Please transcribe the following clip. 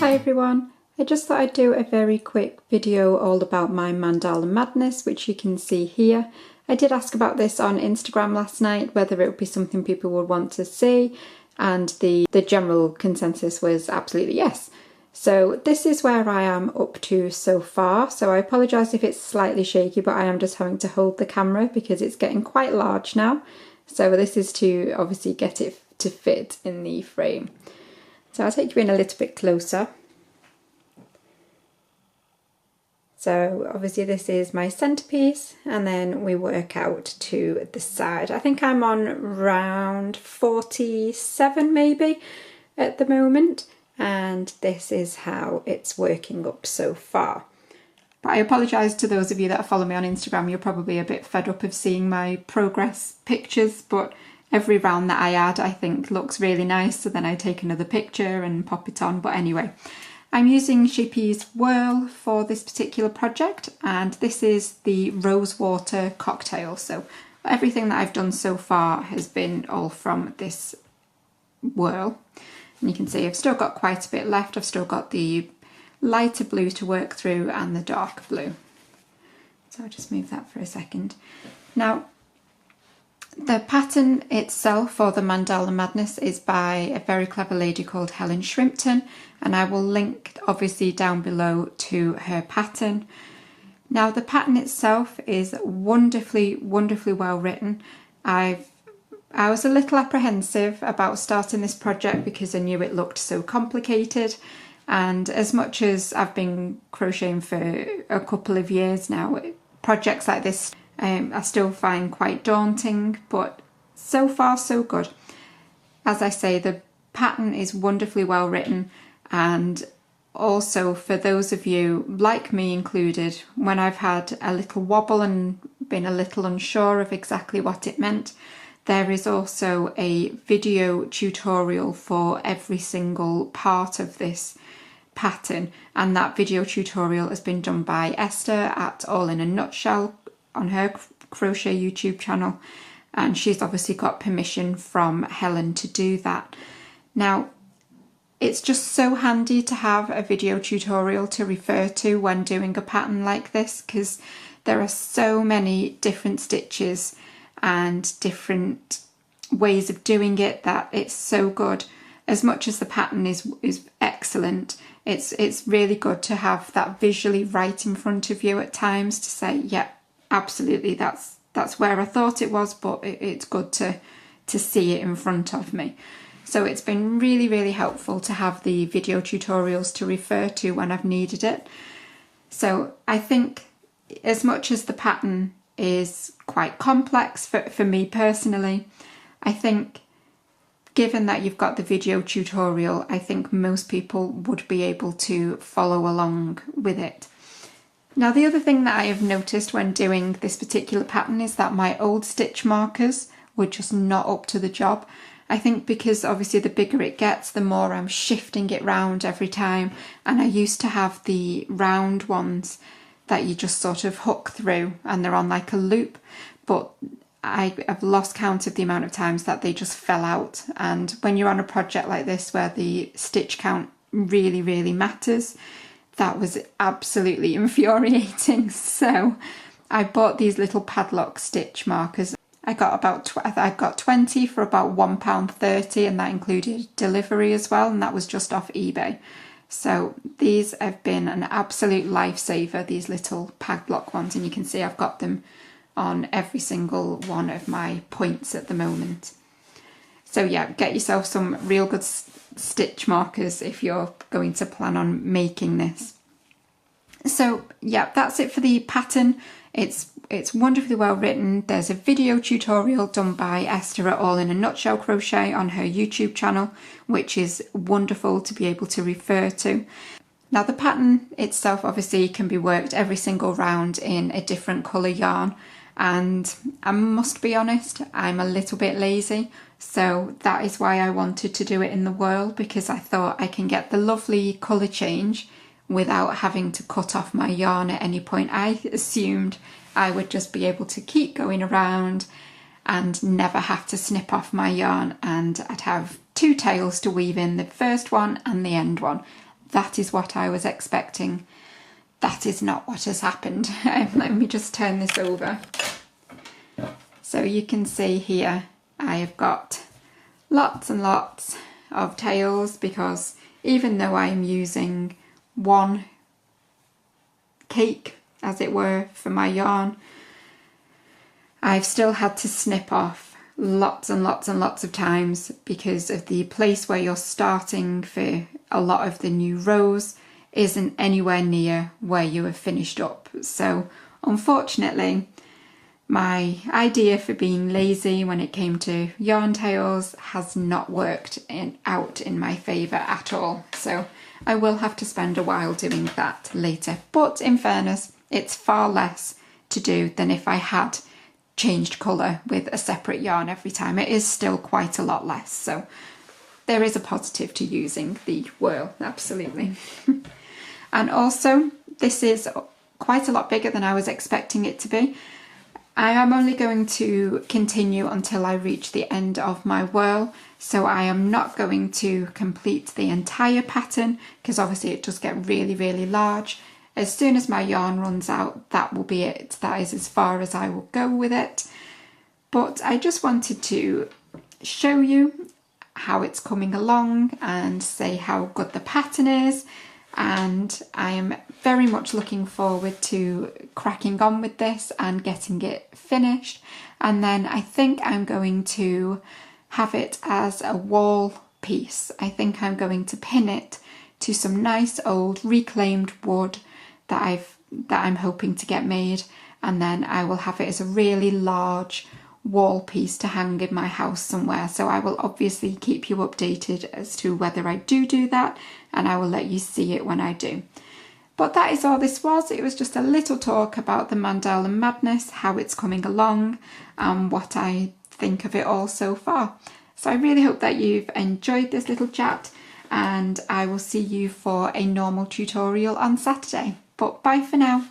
Hi everyone, I just thought I'd do a very quick video all about my Mandala Madness, which you can see here. I did ask about this on Instagram last night, whether it would be something people would want to see, and the general consensus was absolutely yes. So this is where I am up to so far, so I apologise if it's slightly shaky, but I am just having to hold the camera because it's getting quite large now. So this is to obviously get it to fit in the frame. So I'll take you in a little bit closer. So obviously this is my centerpiece, and then we work out to the side. I think I'm on round 47 maybe at the moment, and this is how it's working up so far. But I apologise to those of you that follow me on Instagram, you're probably a bit fed up of seeing my progress pictures, but every round that I add I think looks really nice, so then I take another picture and pop it on. But anyway, I'm using Shippy's Whirl for this particular project, and this is the Rosewater cocktail. So everything that I've done so far has been all from this whirl. And you can see I've still got quite a bit left. I've still got the lighter blue to work through and the darker blue. So I'll just move that for a second. Now, the pattern itself, or the Mandala Madness, is by a very clever lady called Helen Shrimpton, and I will link obviously down below to her pattern. Now the pattern itself is wonderfully well written. I was a little apprehensive about starting this project because I knew it looked so complicated, and as much as I've been crocheting for a couple of years now, projects like this I still find quite daunting, but so far so good. As I say, the pattern is wonderfully well written, and also for those of you, like me included, when I've had a little wobble and been a little unsure of exactly what it meant, there is also a video tutorial for every single part of this pattern, and that video tutorial has been done by Esther at All in a Nutshell on her crochet YouTube channel, and she's obviously got permission from Helen to do that. Now, it's just so handy to have a video tutorial to refer to when doing a pattern like this, because there are so many different stitches and different ways of doing it that it's so good. As much as the pattern is excellent, it's really good to have that visually right in front of you at times to say, yeah, absolutely, that's where I thought it was, but it's good to see it in front of me. So it's been really helpful to have the video tutorials to refer to when I've needed it. So I think as much as the pattern is quite complex for me personally, I think given that you've got the video tutorial, I think most people would be able to follow along with it. Now, the other thing that I have noticed when doing this particular pattern is that my old stitch markers were just not up to the job. I think because obviously the bigger it gets, the more I'm shifting it round every time, and I used to have the round ones that you just sort of hook through and they're on like a loop, but I've lost count of the amount of times that they just fell out. And when you're on a project like this where the stitch count really matters, that was absolutely infuriating. So I bought these little padlock stitch markers. I got I got 20 for about £1.30, and that included delivery as well, and that was just off eBay. So these have been an absolute lifesaver, these little padlock ones, and you can see I've got them on every single one of my points at the moment. So yeah, get yourself some real good stitch markers if you're going to plan on making this. So yeah, that's it for the pattern. It's wonderfully well written. There's a video tutorial done by Esther at All in a Nutshell Crochet on her YouTube channel, which is wonderful to be able to refer to. Now the pattern itself obviously can be worked every single round in a different colour yarn, and I must be honest, I'm a little bit lazy, so that is why I wanted to do it in the whirl, because I thought I can get the lovely colour change without having to cut off my yarn at any point. I assumed I would just be able to keep going around and never have to snip off my yarn, and I'd have two tails to weave in, the first one and the end one. that is what I was expecting. That is not what has happened. Let me just turn this over. So you can see here I have got lots and lots of tails, because even though I am using one cake, as it were, for my yarn, I've still had to snip off lots and lots and lots of times because of the place where you're starting for a lot of the new rows isn't anywhere near where you have finished up. So unfortunately, my idea for being lazy when it came to yarn tails has not worked out in my favour at all. So I will have to spend a while doing that later. But in fairness, it's far less to do than if I had changed colour with a separate yarn every time. It is still quite a lot less. So there is a positive to using the whirl, absolutely. And also, this is quite a lot bigger than I was expecting it to be. I am only going to continue until I reach the end of my whirl, so I am not going to complete the entire pattern because obviously it does get really, really large. As soon as my yarn runs out, that will be it. That is as far as I will go with it. But I just wanted to show you how it's coming along and say how good the pattern is. And I am very much looking forward to cracking on with this and getting it finished. And then I think I'm going to have it as a wall piece. I think I'm going to pin it to some nice old reclaimed wood that I'm hoping to get made, and then I will have it as a really large wall piece to hang in my house somewhere. So I will obviously keep you updated as to whether I do that, and I will let you see it when I do. But that is all this was. It was just a little talk about the Mandala Madness, how it's coming along, and what I think of it all so far. So I really hope that you've enjoyed this little chat, and I will see you for a normal tutorial on Saturday. But bye for now.